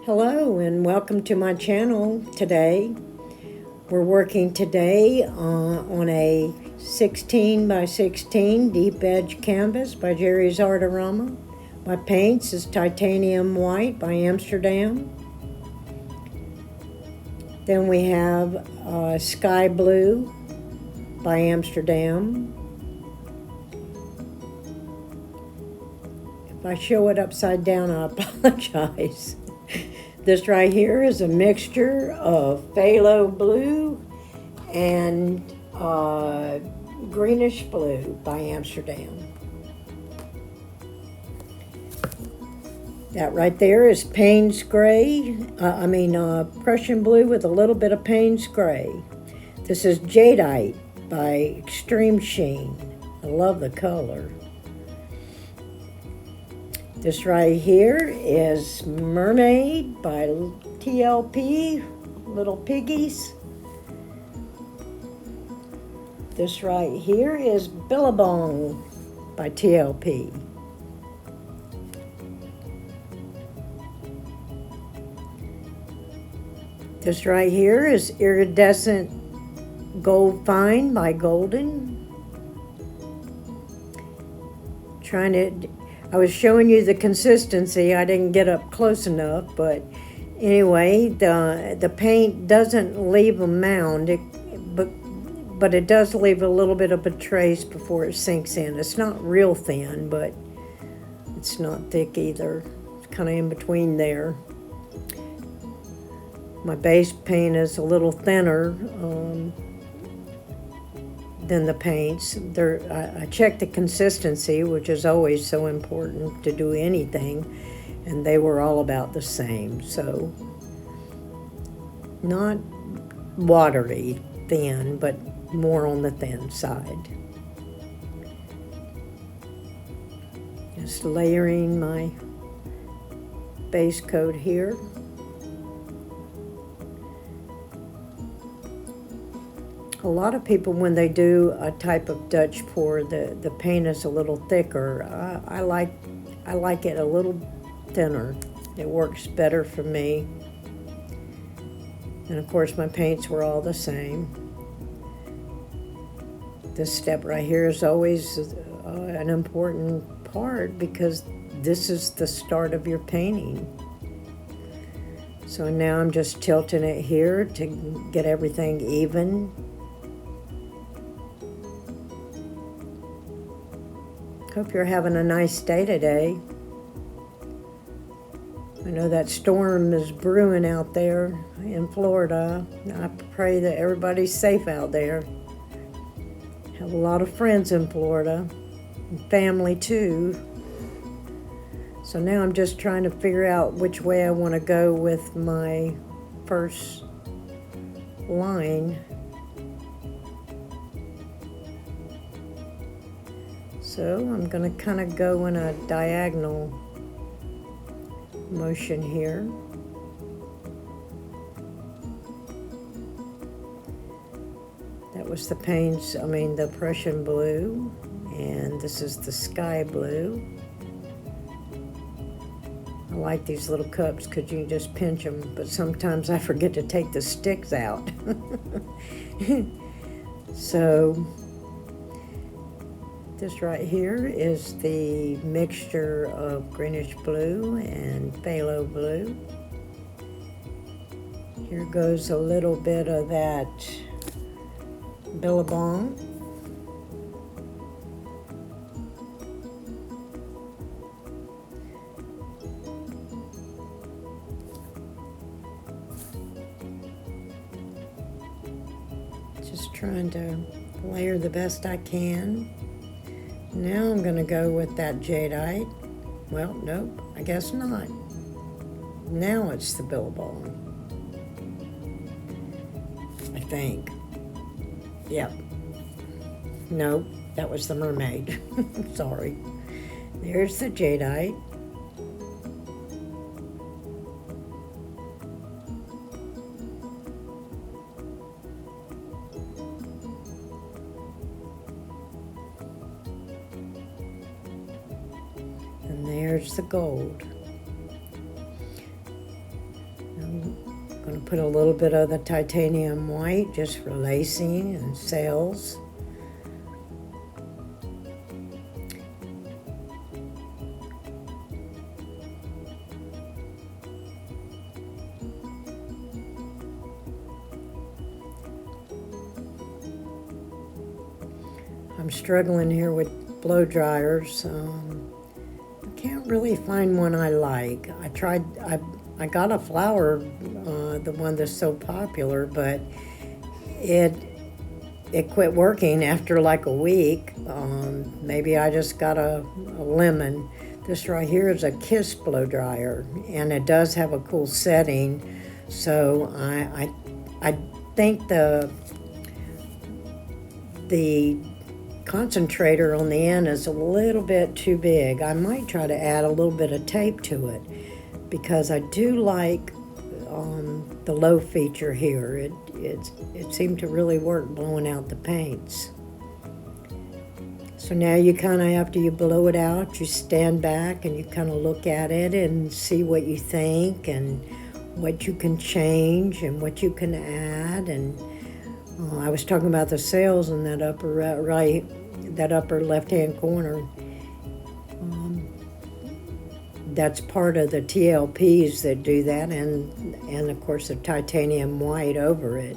Hello and welcome to my channel today. We're working today on a 16 by 16 deep edge canvas by Jerry's Artarama. My paints is titanium white by Amsterdam. Then we have sky blue by Amsterdam. If I show it upside down, I apologize. This right here is a mixture of phthalo blue and greenish blue by Amsterdam. That right there is Payne's gray, Prussian blue with a little bit of Payne's gray. This is jadeite by Extreme Sheen. I love the color. This right here is Mermaid by TLP, Little Piggies. This right here is Billabong by TLP. This right here is Iridescent Gold Fine by Golden. I was showing you the consistency. I didn't get up close enough, but anyway, the paint doesn't leave a mound, but it does leave a little bit of a trace before it sinks in. It's not real thin, but it's not thick either. It's kind of in between there. My base paint is a little thinner than the paints. I checked the consistency, which is always so important to do anything, and they were all about the same. So not watery thin, but more on the thin side. Just layering my base coat here. A lot of people, when they do a type of Dutch pour, the paint is a little thicker. I like it a little thinner. It works better for me. And of course, my paints were all the same. This step right here is always an important part because this is the start of your painting. So now I'm just tilting it here to get everything even. Hope you're having a nice day today. I know that storm is brewing out there in Florida. I pray that everybody's safe out there. Have a lot of friends in Florida, and family too. So now I'm just trying to figure out which way I want to go with my first line. So I'm going to kind of go in a diagonal motion here. That was the the Prussian blue, and this is the sky blue. I like these little cups because you can just pinch them, but sometimes I forget to take the sticks out. So this right here is the mixture of greenish blue and phthalo blue. Here goes a little bit of that Billabong. Just trying to layer the best I can. Now I'm going to go with that jadeite. Well, nope, I guess not. Now it's the Billabong, I think. Yep. Nope, that was the Mermaid. Sorry. There's the jadeite. And there's the gold. going to put a little bit of the titanium white just for lacing and sails. I'm struggling here with blow dryers. I can't really find one I like. I got a flower, the one that's so popular, but it quit working after like a week. Maybe I just got a lemon. This right here is a Kiss blow dryer, and it does have a cool setting. So I think the concentrator on the end is a little bit too big. I might try to add a little bit of tape to it, because I do like the low feature here. It seemed to really work blowing out the paints. So now you kind of, after you blow it out, you stand back and you kind of look at it and see what you think and what you can change and what you can add. And I was talking about the sails in that upper left-hand corner. That's part of the TLPs that do that, and of course the titanium white over it.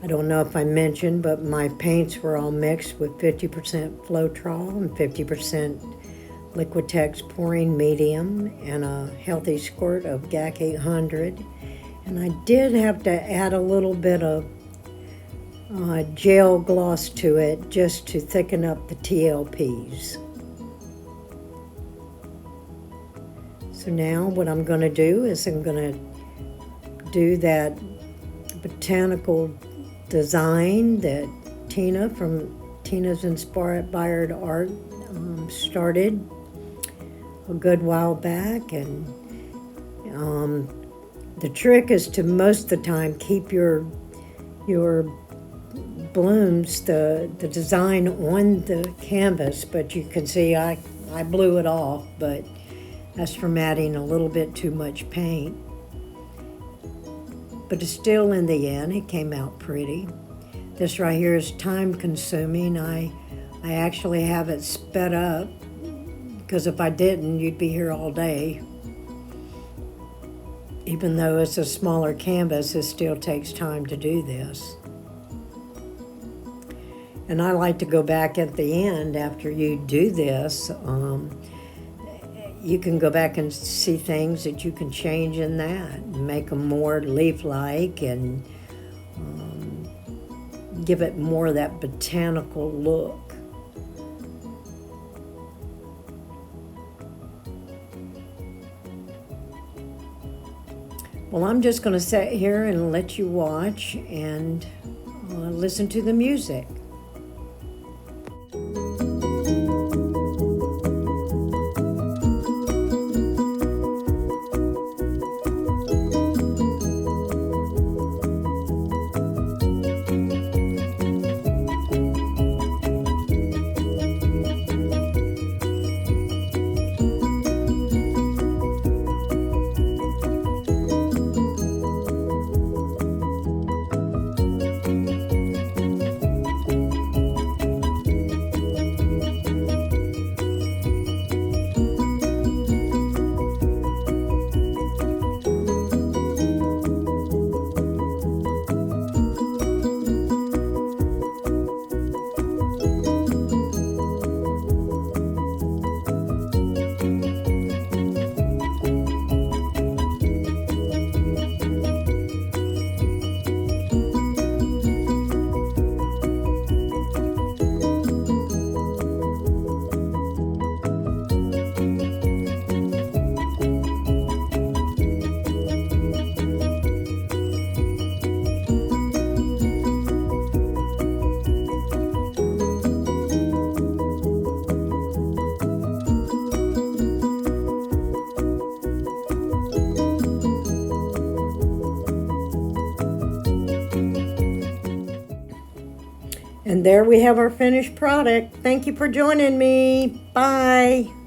I don't know if I mentioned, but my paints were all mixed with 50% floetrol and 50% liquitex pouring medium and a healthy squirt of GAC 800. And I did have to add a little bit of gel gloss to it just to thicken up the TLPs. So now what I'm going to do is I'm going to do that botanical design that Tina from Tina's Inspired Art started a good while back. And the trick is to, most of the time, keep your blooms, the design on the canvas, but you can see I blew it off, but that's from adding a little bit too much paint. But it's still, in the end, it came out pretty. This right here is time consuming. I actually have it sped up, because if I didn't, you'd be here all day. Even though it's a smaller canvas, it still takes time to do this. And I like to go back at the end after you do this. You can go back and see things that you can change in that, and make them more leaf-like, and give it more of that botanical look. Well, I'm just going to sit here and let you watch and listen to the music. And there we have our finished product. Thank you for joining me. Bye.